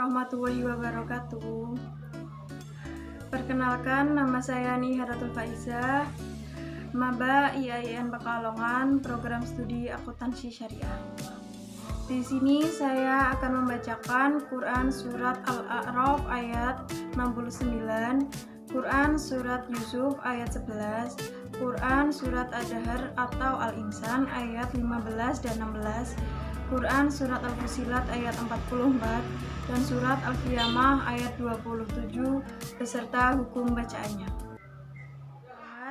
warahmatullahi wabarakatuh. Perkenalkan, nama saya Niharatul Faizah, maba IAIN Pekalongan, program studi akuntansi syariah. Di sini saya akan membacakan Quran surat Al-A'raf ayat 69, Quran surat Yusuf ayat 11, Quran surat Ad-Dahr atau Al-Insan ayat 15 dan 16, Quran surat Al-Fussilat ayat 44 dan surat Al-Qiyamah ayat 27 beserta hukum bacaannya.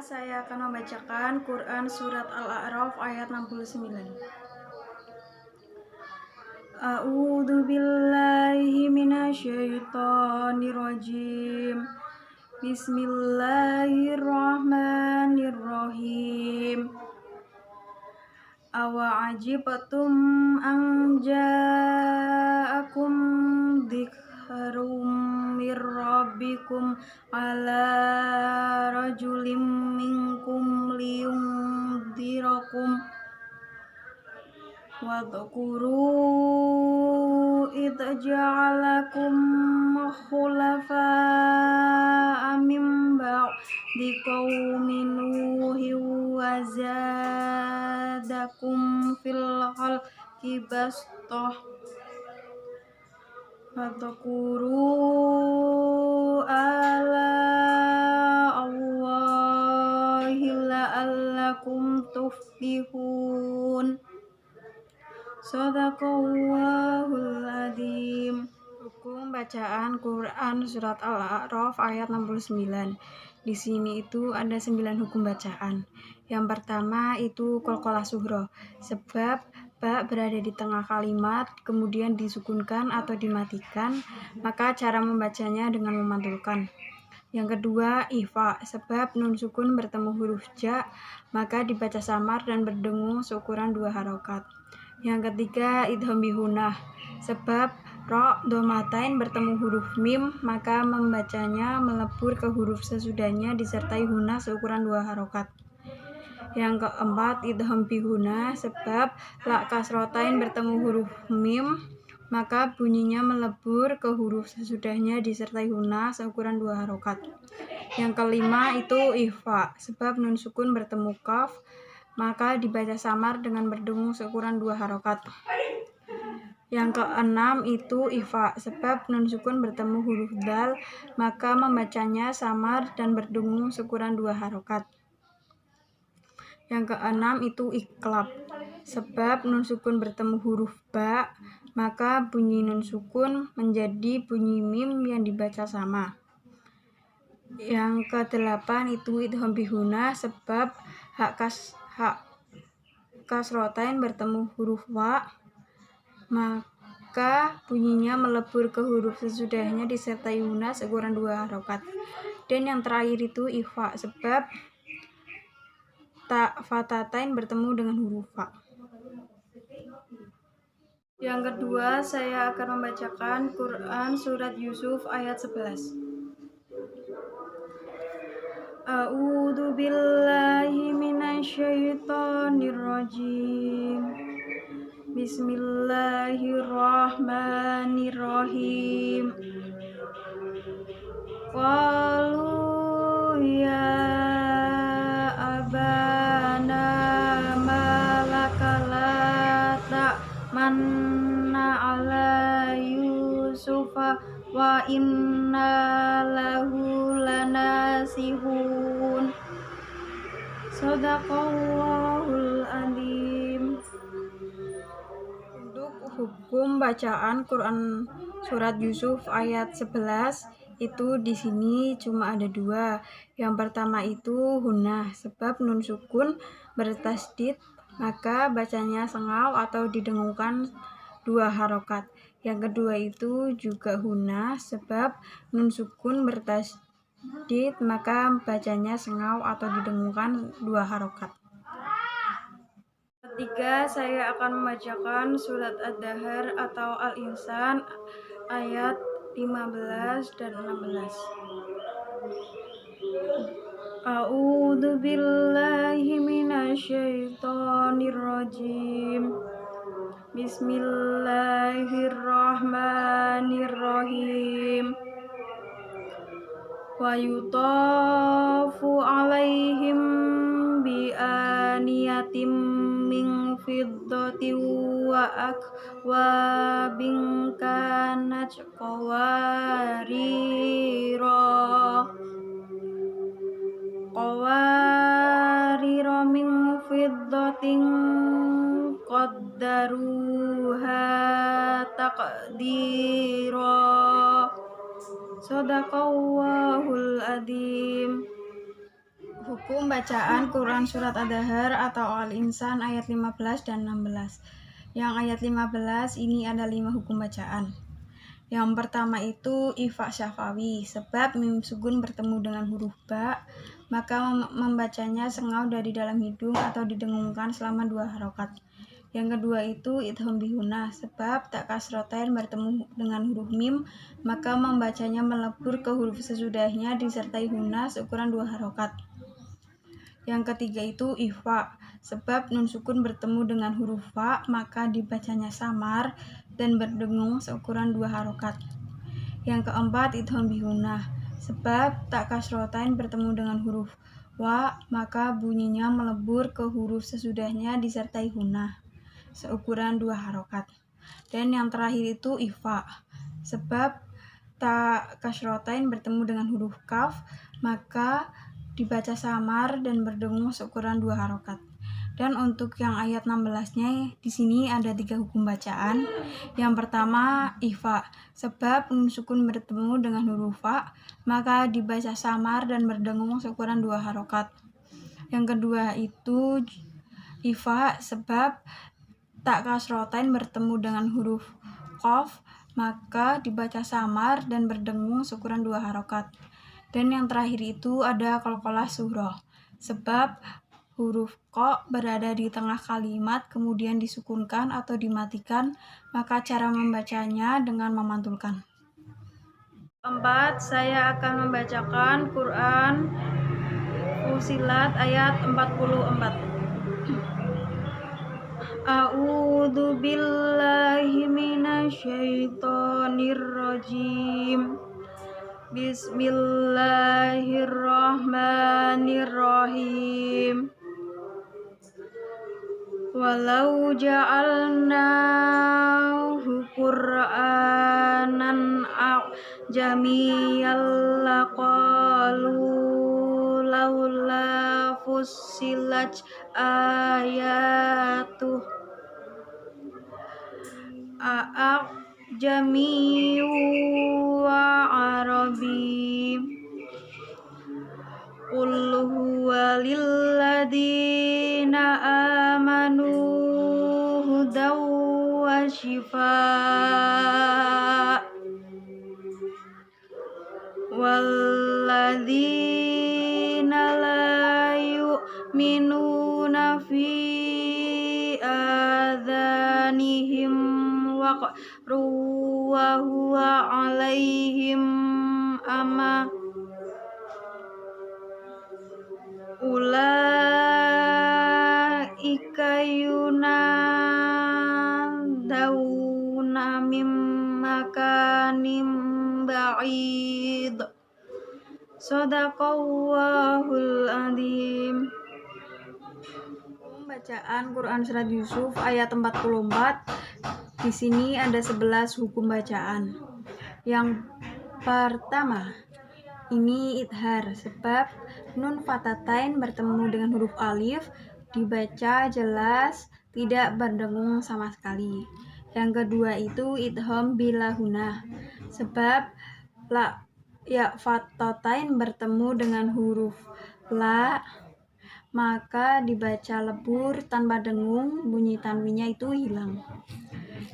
Saya akan membacakan Quran surat Al-A'raf ayat 69. A'udzu billahi minasyaitonir rajim. Bismillahirrahmanirrahim. Awa ajibtum an ja'akum dzikrum mir rabbikum ala rajulim minkum liyundirakum wadhkuru id ja'alakum khulafa'a min ba'di qaumin nuhin wa zadakum fil khalqi bastah wadhkuru ala Allahi la'allakum tuflihun. Shadaqallahul adzim. Hukum bacaan Quran surat Al-A'raf ayat 69. Di sini itu ada 9 hukum bacaan. Yang pertama itu qalqalah sughra, sebab ba berada di tengah kalimat kemudian disukunkan atau dimatikan, maka cara membacanya dengan memantulkan. Yang kedua ifa, sebab nun sukun bertemu huruf ja, maka dibaca samar dan berdengung seukuran 2 harokat. Yang ketiga idgham bihunah, sebab ro domatain bertemu huruf mim, maka membacanya melebur ke huruf sesudahnya disertai hunah seukuran 2 harokat. Yang keempat idgham bihunah, sebab la kasrotain bertemu huruf mim, maka bunyinya melebur ke huruf sesudahnya disertai hunah seukuran 2 harokat. Yang kelima itu ikhfa, sebab nun sukun bertemu kaf, maka dibaca samar dengan berdengung seukuran 2 harokat. Yang keenam itu ifa, sebab nun sukun bertemu huruf dal, maka membacanya samar dan berdengung seukuran 2 harokat. Yang keenam itu iklab, sebab nun sukun bertemu huruf ba, maka bunyi nun sukun menjadi bunyi mim yang dibaca sama. Yang kedelapan itu idgham bihunah, sebab hak kasrotain bertemu huruf wa, maka bunyinya melebur ke huruf sesudahnya disertai hunah seukuran 2 harokat. Dan yang terakhir itu ikhfa, sebab tak fatatain bertemu dengan huruf fa. Yang kedua saya akan membacakan Quran surat Yusuf ayat 11. A'udzu billahi minasyaitonir rajim. Bismillahirrahmanirrahim. Qalu ya abana malaka la ta'manna ala Yusufa wa inna lahu lanasihun. Shadaqallahul adzim. Untuk hukum bacaan Quran surat Yusuf ayat 11 itu di sini cuma ada 2. Yang pertama itu hunah, sebab nun sukun bertasdid, maka bacanya sengau atau didengungkan 2 harokat. Yang kedua itu juga hunah, sebab nun sukun bertasdid, maka bacanya sengau atau didengungkan 2 harokat. Ketiga, saya akan membacakan surat Ad-Dahr atau Al-Insan ayat 15 dan 16. A'udzu billahi minasyaitonir rajim. Bismillahirrahmanirrahim. Wa yutafu alaihim bi aniyatim min fiddatin wa akwabin kanat qawarira min fiddatin qaddaruha taqdira. Shadaqallahul adzim. Hukum bacaan Quran Surat Ad-Dahr atau Al-Insan ayat 15 dan 16. Yang ayat 15 ini ada 5 hukum bacaan. Yang pertama itu ifa syafawi, sebab mim sukun bertemu dengan huruf ba, maka membacanya sengau dari dalam hidung atau didengungkan selama 2 harokat. Yang kedua itu idgham bihunah, sebab tak kasrotain bertemu dengan huruf mim, maka membacanya melebur ke huruf sesudahnya disertai hunah seukuran 2 harokat. Yang ketiga itu ifa, sebab nun sukun bertemu dengan huruf fa, maka dibacanya samar dan berdengung seukuran 2 harokat. Yang keempat idgham bihunah, sebab tak kasrotain bertemu dengan huruf wa, maka bunyinya melebur ke huruf sesudahnya disertai hunah seukuran 2 harokat. Dan yang terakhir itu ifa, sebab tak kasrotain bertemu dengan huruf kaf, maka dibaca samar dan berdengung seukuran 2 harokat. Dan untuk yang ayat 16-nya di sini ada 3 hukum bacaan. Yang pertama ifa, sebab nun sukun bertemu dengan huruf fa, maka dibaca samar dan berdengung seukuran 2 harokat. Yang kedua itu ifa, sebab tak kasrotain bertemu dengan huruf qaf, maka dibaca samar dan berdengung seukuran 2 harokat. Dan yang terakhir itu ada qalqalah sughra, sebab huruf qa berada di tengah kalimat kemudian disukunkan atau dimatikan, maka cara membacanya dengan memantulkan. Keempat, saya akan membacakan Quran Fussilat ayat 44. A'udzu billahi minasyaitonir rajim. Bismillahirrahmanirrahim. Walau ja'alnahu Qur'anan a'jamiyyan laqalu laula fussilat ayatuh a'jamiyyu wa arabi. Qul huwa lilladzina amanu hudaw wa shifaa walladzina la yu'minuna fi adhanihim waqru wa huwa alaihim ama ulaika yunadawna min makanim ba'id. Shadaqallahul adzim. Bacaan Quran Surat Yusuf ayat 44. Di sini ada 11 hukum bacaan. Yang pertama, ini idhar, sebab nun fatatain bertemu dengan huruf alif, dibaca jelas, tidak berdengung sama sekali. Yang kedua itu idgham bilahunah, sebab ya fatatain bertemu dengan huruf la, maka dibaca lebur tanpa dengung, bunyi tanwinnya itu hilang.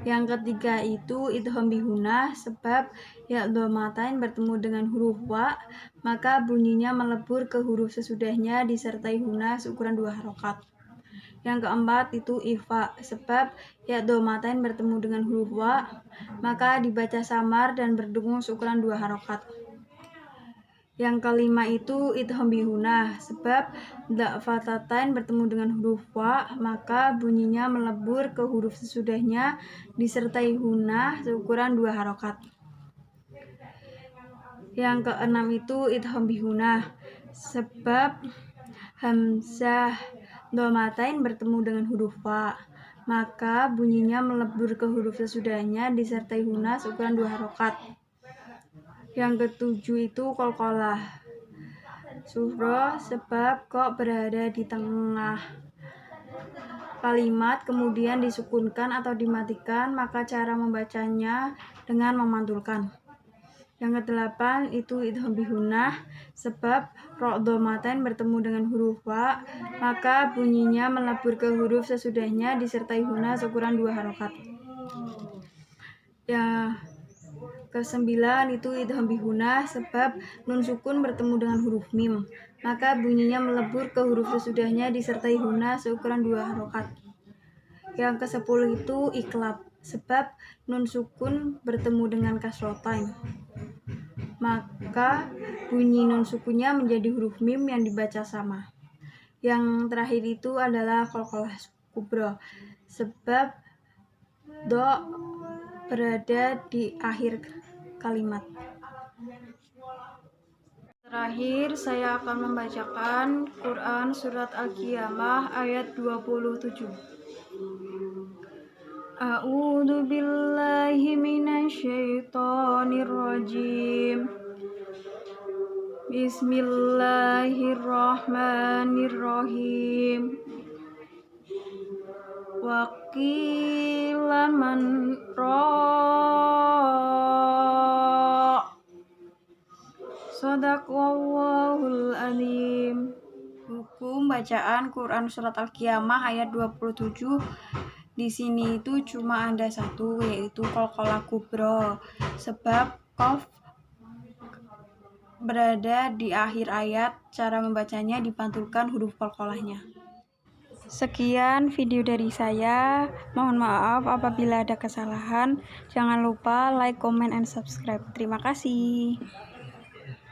Yang ketiga itu idgham bihunah, sebab ya dhammatain bertemu dengan huruf wa, maka bunyinya melebur ke huruf sesudahnya disertai hunah seukuran 2 harokat. Yang keempat itu ifa, sebab ya dhammatain bertemu dengan huruf wa, maka dibaca samar dan berdengung seukuran 2 harokat. Yang kelima itu idgham bihunah, sebab dha fatatain bertemu dengan huruf wa, maka bunyinya melebur ke huruf sesudahnya disertai hunah seukuran 2 harokat. Yang keenam itu idgham bihunah, sebab hamzah dhammatain bertemu dengan huruf wa, maka bunyinya melebur ke huruf sesudahnya disertai hunah seukuran 2 harokat. Yang ketujuh itu qalqalah surah, sebab kok berada di tengah kalimat kemudian disukunkan atau dimatikan, maka cara membacanya dengan memantulkan. Yang kedelapan itu idgham bihunah, sebab ro dhammatain bertemu dengan huruf wa, maka bunyinya melebur ke huruf sesudahnya disertai hunah seukuran 2 harokat. Ya, kesembilan itu idgham bihunah, sebab nun sukun bertemu dengan huruf mim, maka bunyinya melebur ke huruf sesudahnya disertai hunah seukuran 2 harokat. Yang ke-10 itu iqlab, sebab nun sukun bertemu dengan kasrotain, maka bunyi nun sukunnya menjadi huruf mim yang dibaca sama. Yang terakhir itu adalah qalqalah kubra, sebab do berada di akhir kalimat. Terakhir, saya akan membacakan Quran Surat Al-Qiyamah ayat 27. A'udzu billahi minasyaitonir rajim. Bismillahirrahmanirrahim. Wa qila man ra'. Shadaqallahul adzim. Hukum bacaan Quran Surat Al-Qiyamah ayat 27. Di sini itu cuma ada satu, yaitu qalqalah kubra, sebab qaf berada di akhir ayat. Cara membacanya dipantulkan huruf qalqalahnya. Sekian video dari saya. Mohon maaf apabila ada kesalahan. Jangan lupa like, comment, and subscribe. Terima kasih.